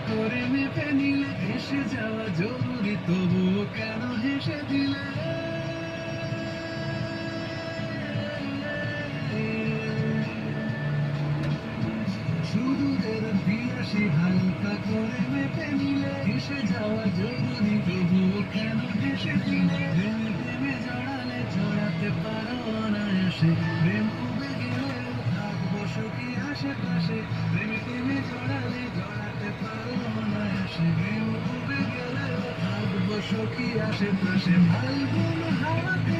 করে মেপে নিলে, এসে যাওয়া জরুরি তবুও কেন হেসে দিলে? শুধু বিলাসী হালকা করে মেপে নিলে, এসে যাওয়া জরুরি তবুও কেন হেসে দিলে? প্রেমে প্রেমে জড়ালে জড়াতে পারো অনায়াসে, প্রেম উবে গেলেও থাকবো সখী আশেপাশে। প্রেমে প্রেমে জড়ালে জড়াতে পারো অনায়াসে, প্রেম উবে গেলেও থাকবো সখী আশেপাশে। ফাল্গুন হাওয়াতে